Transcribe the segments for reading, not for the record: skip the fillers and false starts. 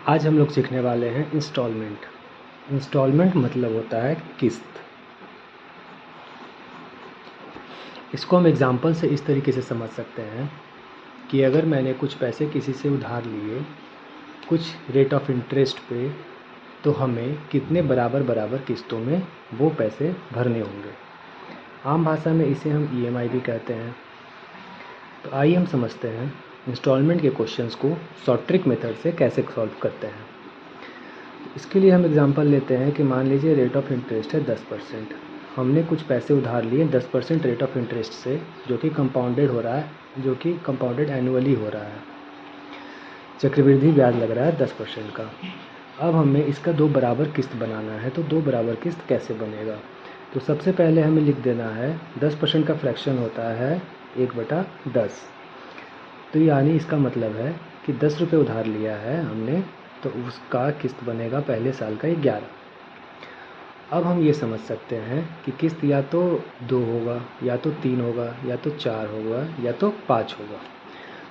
आज हम लोग सीखने वाले हैं इंस्टॉलमेंट। इंस्टॉलमेंट मतलब होता है किस्त। इसको हम एग्जांपल से इस तरीके से समझ सकते हैं कि अगर मैंने कुछ पैसे किसी से उधार लिए कुछ रेट ऑफ इंटरेस्ट पे, तो हमें कितने बराबर किस्तों में वो पैसे भरने होंगे। आम भाषा में इसे हम ईएमआई भी कहते हैं। तो आइए हम समझते हैं इंस्टॉलमेंट के क्वेश्चंस को शॉर्ट ट्रिक मेथड से कैसे सॉल्व करते हैं। इसके लिए हम एग्जांपल लेते हैं कि मान लीजिए रेट ऑफ इंटरेस्ट है 10%। हमने कुछ पैसे उधार लिए 10% रेट ऑफ इंटरेस्ट से, जो कि कंपाउंडेड हो रहा है, जो कि कंपाउंडेड एनुअली हो रहा है। चक्रवृद्धि ब्याज लग रहा है 10% का। अब हमें इसका दो बराबर किस्त बनाना है, तो दो बराबर किस्त कैसे बनेगा? तो सबसे पहले हमें लिख देना है 10% का फ्रैक्शन होता है 1/10। तो यानी इसका मतलब है कि 10 रुपये उधार लिया है हमने, तो उसका किस्त बनेगा पहले साल का 11। अब हम ये समझ सकते हैं कि किस्त या तो 2 होगा, या तो 3 होगा, या तो 4 होगा, या तो 5 होगा।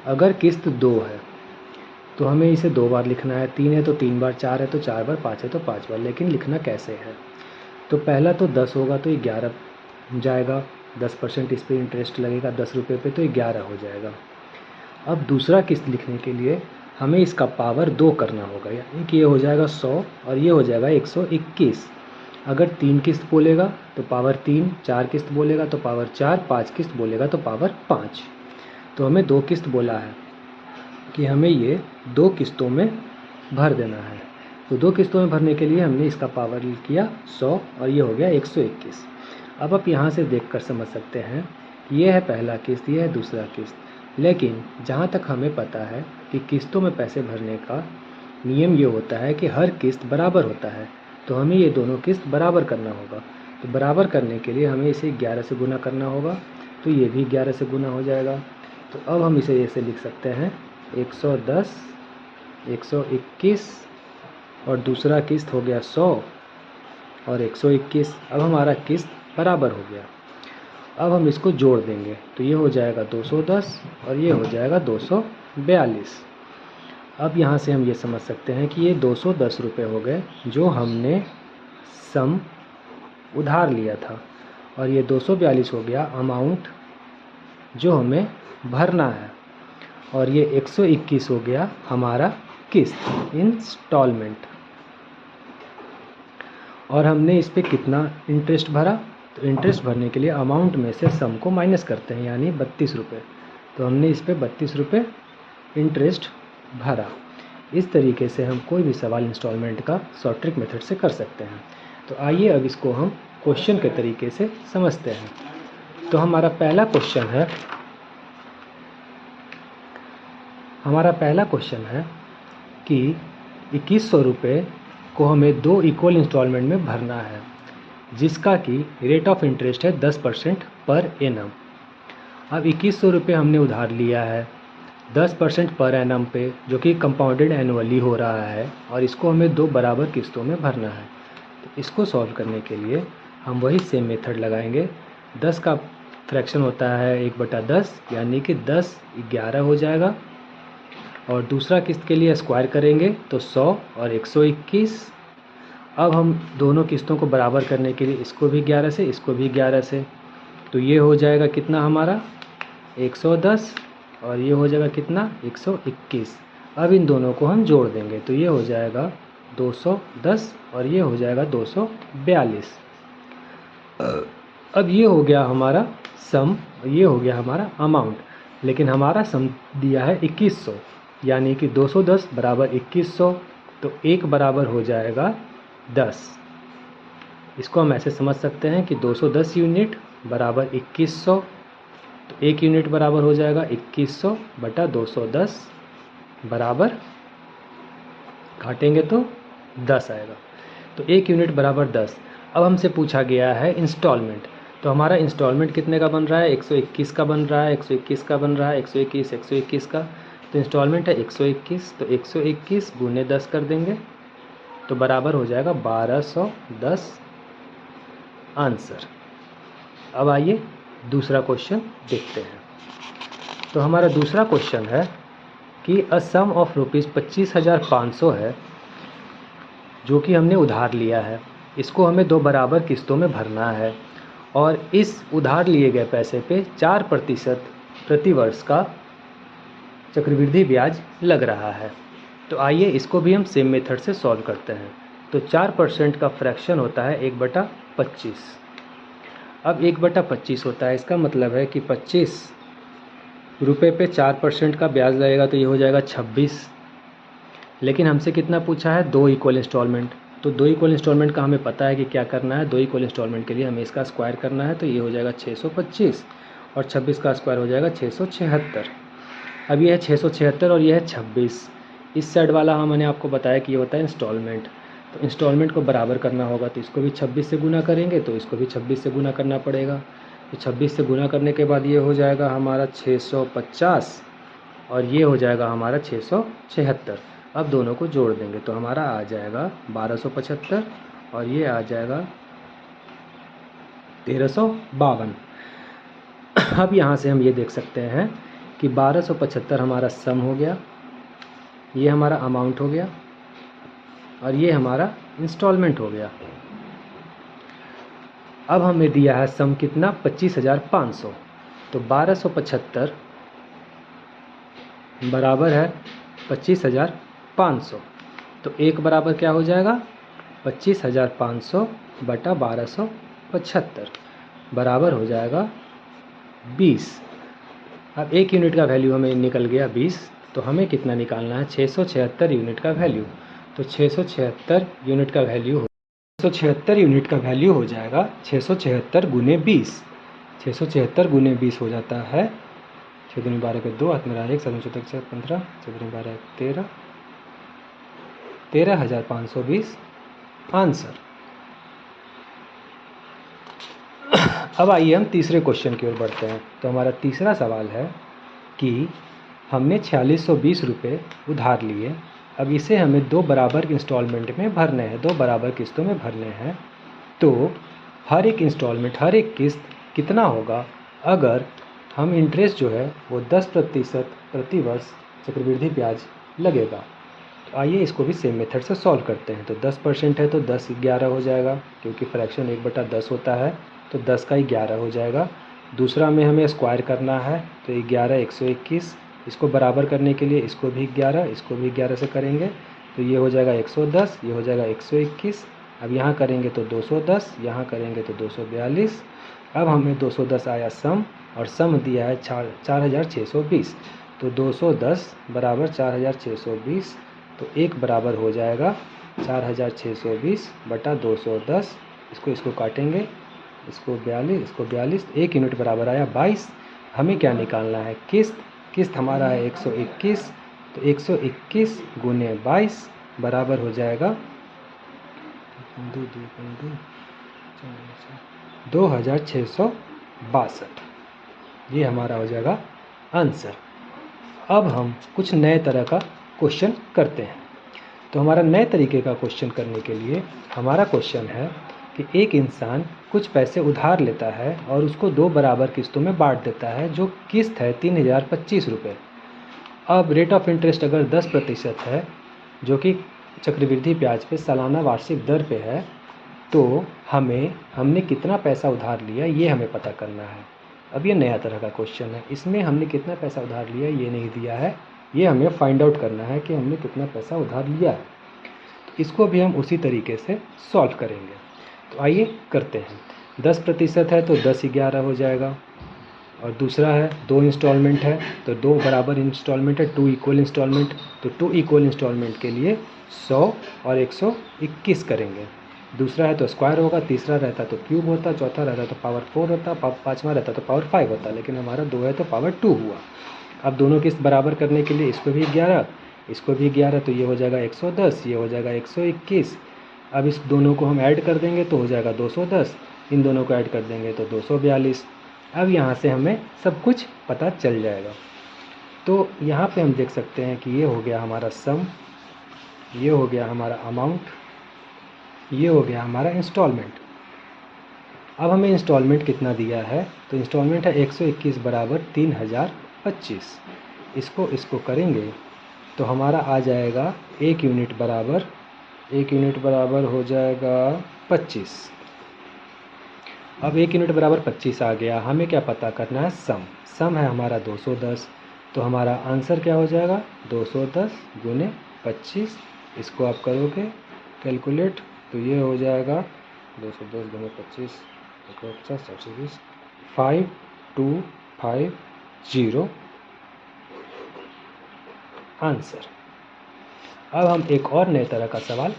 अगर किस्त 2 है तो हमें इसे 2 बार लिखना है, 3 है तो 3 बार, 4 है तो 4 बार, 5 है तो 5 बार। लेकिन लिखना कैसे है? तो पहला तो 10 होगा तो 11 जाएगा, 10% इस पर इंटरेस्ट लगेगा 10 रुपये पे, तो 11 हो जाएगा। अब दूसरा किस्त लिखने के लिए हमें इसका पावर 2 करना होगा, यानी कि ये हो जाएगा 100 और ये हो जाएगा 121। अगर 3 किस्त बोलेगा तो पावर 3, 4 किस्त बोलेगा तो पावर 4, 5 किस्त बोलेगा तो पावर 5। तो हमें 2 किस्त बोला है कि हमें ये 2 किस्तों में भर देना है। तो 2 किस्तों में भरने के लिए हमने इसका पावर किया 100 और ये हो गया 121। अब आप यहाँ से देखकर समझ सकते हैं ये है पहला किस्त, ये है दूसरा किस्त। लेकिन जहाँ तक हमें पता है कि किस्तों में पैसे भरने का नियम ये होता है कि हर किस्त बराबर होता है, तो हमें ये दोनों किस्त बराबर करना होगा। तो बराबर करने के लिए हमें इसे 11 से गुना करना होगा, तो ये भी 11 से गुना हो जाएगा। तो अब हम इसे ऐसे लिख सकते हैं 110, 121 और दूसरा किस्त हो गया 100 और 121। अब हमारा किस्त बराबर हो गया। अब हम इसको जोड़ देंगे तो ये हो जाएगा 210 और ये हो जाएगा 242। अब यहाँ से हम ये समझ सकते हैं कि ये 210 रुपये हो गए जो हमने सम उधार लिया था, और ये 242 हो गया अमाउंट जो हमें भरना है, और ये 121 हो गया हमारा किस्त, इंस्टॉलमेंट। और हमने इस पे कितना इंटरेस्ट भरा? तो इंटरेस्ट भरने के लिए अमाउंट में से सम को माइनस करते हैं, यानी 32 रुपये। तो हमने इस पे 32 रुपये इंटरेस्ट भरा। इस तरीके से हम कोई भी सवाल इंस्टॉलमेंट का शॉर्ट ट्रिक मेथड से कर सकते हैं। तो आइए अब इसको हम क्वेश्चन के तरीके से समझते हैं। तो हमारा पहला क्वेश्चन है कि 2100 रुपये को हमें 2 इक्वल इंस्टॉलमेंट में भरना है, जिसका कि रेट ऑफ इंटरेस्ट है 10% पर एनम। अब 2100 रुपये हमने उधार लिया है 10% पर एनम पे, जो कि कंपाउंडेड एनुअली हो रहा है, और इसको हमें 2 बराबर किस्तों में भरना है। तो इसको सॉल्व करने के लिए हम वही सेम मेथड लगाएंगे। 10 का फ्रैक्शन होता है 1/10, यानी कि 10 11 हो जाएगा। और दूसरा किस्त के लिए स्क्वायर करेंगे तो 100 और 121। अब हम दोनों किस्तों को बराबर करने के लिए इसको भी 11 से, इसको भी 11 से, तो ये हो जाएगा कितना हमारा 110 और ये हो जाएगा कितना 121। अब इन दोनों को हम जोड़ देंगे तो ये हो जाएगा 210 और ये हो जाएगा 242। अब ये हो गया हमारा सम, ये हो गया हमारा अमाउंट। लेकिन हमारा सम दिया है 2100, यानी कि 210 बराबर 2100, तो 1 बराबर हो जाएगा 10। इसको हम ऐसे समझ सकते हैं कि 210 यूनिट बराबर 2100, तो 1 यूनिट बराबर हो जाएगा 2100 बटा 210 बराबर, घाटेंगे तो 10 आएगा। तो 1 यूनिट बराबर 10। अब हमसे पूछा गया है इंस्टॉलमेंट, तो हमारा इंस्टॉलमेंट कितने का बन रहा है? 121 का बन रहा है, 121 का बन रहा है, 121 का। तो इंस्टॉलमेंट है 121, तो 121 गुने 10 कर देंगे तो बराबर हो जाएगा 1210 आंसर। अब आइए दूसरा क्वेश्चन देखते हैं। तो हमारा दूसरा क्वेश्चन है कि अ सम ऑफ रुपीज़ 25,500 है जो कि हमने उधार लिया है। इसको हमें 2 बराबर किस्तों में भरना है और इस उधार लिए गए पैसे पे 4% प्रति वर्ष का चक्रवृद्धि ब्याज लग रहा है। तो आइए इसको भी हम सेम मेथड से सॉल्व करते हैं। तो 4% का फ्रैक्शन होता है 1/25। अब 1/25 होता है, इसका मतलब है कि 25 रुपये पे 4% का ब्याज लगेगा तो ये हो जाएगा 26। लेकिन हमसे कितना पूछा है, 2 इक्वल इंस्टॉलमेंट। तो 2 इक्वल इंस्टॉलमेंट का हमें पता है कि क्या करना है। 2 इक्वल इंस्टॉलमेंट के लिए हमें इसका स्क्वायर करना है, तो ये हो जाएगा 625 और 26 का स्क्वायर हो जाएगा 676। अब ये है 676 और ये है 26। इस साइड वाला मैंने आपको बताया कि ये होता है इंस्टॉलमेंट। तो इंस्टॉलमेंट को बराबर करना होगा, तो इसको भी 26 से गुना करेंगे तो इसको भी 26 से गुना करना पड़ेगा। तो 26 से गुना करने के बाद ये हो जाएगा हमारा 650 और ये हो जाएगा हमारा 676। अब दोनों को जोड़ देंगे तो हमारा आ जाएगा 1275 और ये आ जाएगा 1352। अब यहाँ से हम ये देख सकते हैं कि 1275 हमारा सम हो गया, ये हमारा अमाउंट हो गया और ये हमारा इंस्टॉलमेंट हो गया। अब हमें दिया है सम कितना, 25,500। तो 1275 बराबर है 25,500। तो एक बराबर क्या हो जाएगा, 25,500 बटा 1275 बराबर हो जाएगा 20। अब एक यूनिट का वैल्यू हमें निकल गया 20। तो हमें कितना निकालना है, 676 यूनिट का वैल्यू। तो 676 यूनिट का वैल्यू 676 यूनिट का वैल्यू हो जाएगा 676 गुने 20। 676 गुने 20 हो जाता है 6 दूनी 12 के 2, हाथ में रहा 1, 7 चौदह 15, 6 दूनी 12 13, 13,520 आंसर। अब आइए हम तीसरे क्वेश्चन की ओर बढ़ते हैं। तो हमारा तीसरा सवाल है कि हमने 4620 रुपये उधार लिए। अब इसे हमें 2 बराबर इंस्टॉलमेंट में भरने हैं, 2 बराबर किस्तों में भरने हैं। तो हर एक इंस्टॉलमेंट, हर एक किस्त कितना होगा अगर हम इंटरेस्ट जो है वो 10% प्रति वर्ष चक्रवृद्धि ब्याज लगेगा। तो आइए इसको भी सेम मेथड से सॉल्व करते हैं। तो 10% है तो 10 11 हो जाएगा, क्योंकि फ्रैक्शन 1/10 होता है तो 10 का 11 हो जाएगा। दूसरा में हमें स्क्वायर करना है तो 11 121। इसको बराबर करने के लिए इसको भी 11, इसको भी 11 से करेंगे तो ये हो जाएगा 110, ये हो जाएगा 121। अब यहाँ करेंगे तो 210, यहाँ करेंगे तो 242। अब हमें 210 आया सम और सम दिया है 4,620। तो 210 बराबर 4,620। तो एक बराबर हो जाएगा 4,620 बटा 210। इसको काटेंगे, इसको 42, इसको 42। एक यूनिट बराबर आया 22। हमें क्या निकालना है, किस्त हमारा है 121। तो 121 गुने 22 बराबर हो जाएगा 2,662। ये हमारा हो जाएगा आंसर। अब हम कुछ नए तरह का क्वेश्चन करते हैं। तो हमारा नए तरीके का क्वेश्चन करने के लिए हमारा क्वेश्चन है कि एक इंसान कुछ पैसे उधार लेता है और उसको 2 बराबर किस्तों में बांट देता है, जो किस्त है 3,025 रुपये। अब रेट ऑफ इंटरेस्ट अगर 10% है, जो कि चक्रवृद्धि ब्याज पे सालाना वार्षिक दर पे है, तो हमने कितना पैसा उधार लिया ये हमें पता करना है। अब ये नया तरह का क्वेश्चन है, इसमें हमने कितना पैसा उधार लिया ये नहीं दिया है, ये हमें फाइंड आउट करना है कि हमने कितना पैसा उधार लिया है। तो इसको भी हम उसी तरीके से सॉल्व करेंगे। तो आइए करते हैं। 10% है तो 10 11 हो जाएगा। और दूसरा है 2 इंस्टॉलमेंट है तो 2 बराबर इंस्टॉलमेंट है, 2 इक्वल इंस्टॉलमेंट। तो 2 इक्वल इंस्टॉलमेंट के लिए 100 और 121 करेंगे। दूसरा है तो स्क्वायर होगा, तीसरा रहता तो क्यूब होता, चौथा रहता तो पावर 4 होता, पाँचवा रहता तो पावर 5 होता, लेकिन हमारा 2 है तो पावर 2 हुआ। अब दोनों किस्त बराबर करने के लिए इसको भी 11, इसको भी 11, तो ये हो जाएगा 110, ये हो जाएगा 121। अब इस दोनों को हम ऐड कर देंगे तो हो जाएगा 210, इन दोनों को ऐड कर देंगे तो 242। अब यहाँ से हमें सब कुछ पता चल जाएगा। तो यहाँ पे हम देख सकते हैं कि ये हो गया हमारा सम, ये हो गया हमारा अमाउंट, ये हो गया हमारा इंस्टॉलमेंट। अब हमें इंस्टॉलमेंट कितना दिया है, तो इंस्टॉलमेंट है 121 बराबर 3,025। इसको करेंगे तो हमारा आ जाएगा 1 यूनिट बराबर हो जाएगा 25। अब 1 यूनिट बराबर 25 आ गया, हमें क्या पता करना है, सम है हमारा 210। तो हमारा आंसर क्या हो जाएगा, 210 गुने 25। इसको आप करोगे कैलकुलेट तो ये हो जाएगा 210 गुने 25 5250 आंसर। अब हम एक और नए तरह का सवाल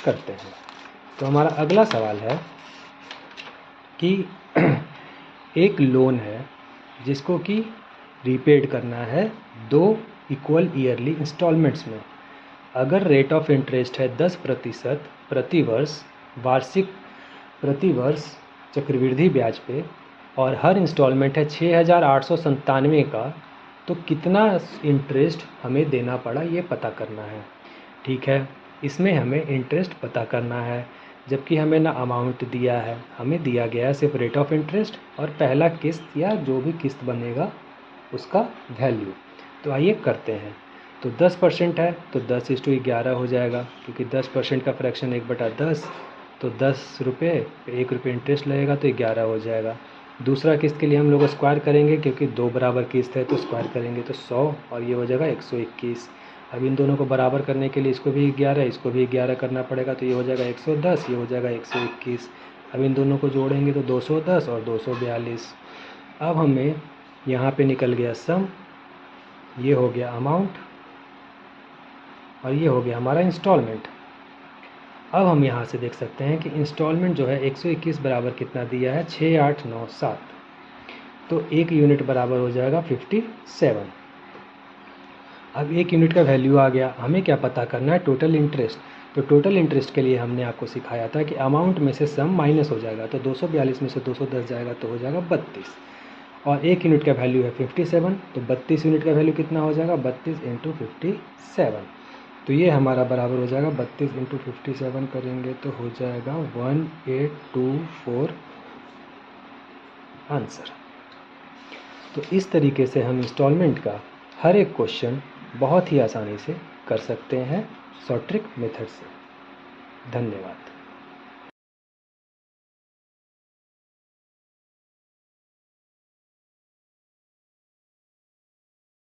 करते हैं। तो हमारा अगला सवाल है कि एक लोन है जिसको कि रीपेड करना है 2 इक्वल ईयरली इंस्टॉलमेंट्स में। अगर रेट ऑफ इंटरेस्ट है 10% प्रति वर्ष चक्रवृद्धि ब्याज पे और हर इंस्टॉलमेंट है 6,897 का, तो कितना इंटरेस्ट हमें देना पड़ा ये पता करना है। ठीक है, इसमें हमें इंटरेस्ट पता करना है, जबकि हमें ना अमाउंट दिया है, हमें दिया गया है सिर्फ रेट ऑफ इंटरेस्ट और पहला किस्त या जो भी किस्त बनेगा उसका वैल्यू। तो आइए करते हैं। तो 10% है तो 10:11 हो जाएगा, क्योंकि 10% का फ्रैक्शन 1/10, तो 10 रुपये पे 1 रुपये इंटरेस्ट लगेगा तो 11 हो जाएगा। दूसरा किस्त के लिए हम लोग स्क्वायर करेंगे, क्योंकि 2 बराबर किस्त है तो स्क्वायर करेंगे तो 100 और ये हो जाएगा 121। अब इन दोनों को बराबर करने के लिए इसको भी 11 इसको भी 11 करना पड़ेगा, तो ये हो जाएगा 110, ये हो जाएगा 121। अब इन दोनों को जोड़ेंगे तो 210 और 242। अब हमें यहाँ पे निकल गया सम, ये हो गया अमाउंट और ये हो गया हमारा इंस्टॉलमेंट। अब हम यहाँ से देख सकते हैं कि इंस्टॉलमेंट जो है 121 बराबर कितना दिया है, 6897। तो 1 यूनिट बराबर हो जाएगा 57। अब 1 यूनिट का वैल्यू आ गया, हमें क्या पता करना है, टोटल इंटरेस्ट। तो टोटल इंटरेस्ट के लिए हमने आपको सिखाया था कि अमाउंट में से सम माइनस हो जाएगा, तो 242 में से 210 जाएगा तो हो जाएगा 32। और 1 यूनिट का वैल्यू है 57, तो 32 यूनिट का वैल्यू कितना हो जाएगा, 32 × 57। तो ये हमारा बराबर हो जाएगा 32 × 57 करेंगे तो हो जाएगा 1824 आंसर। तो इस तरीके से हम इंस्टॉलमेंट का हर एक क्वेश्चन बहुत ही आसानी से कर सकते हैं शॉर्ट ट्रिक मेथड से। धन्यवाद।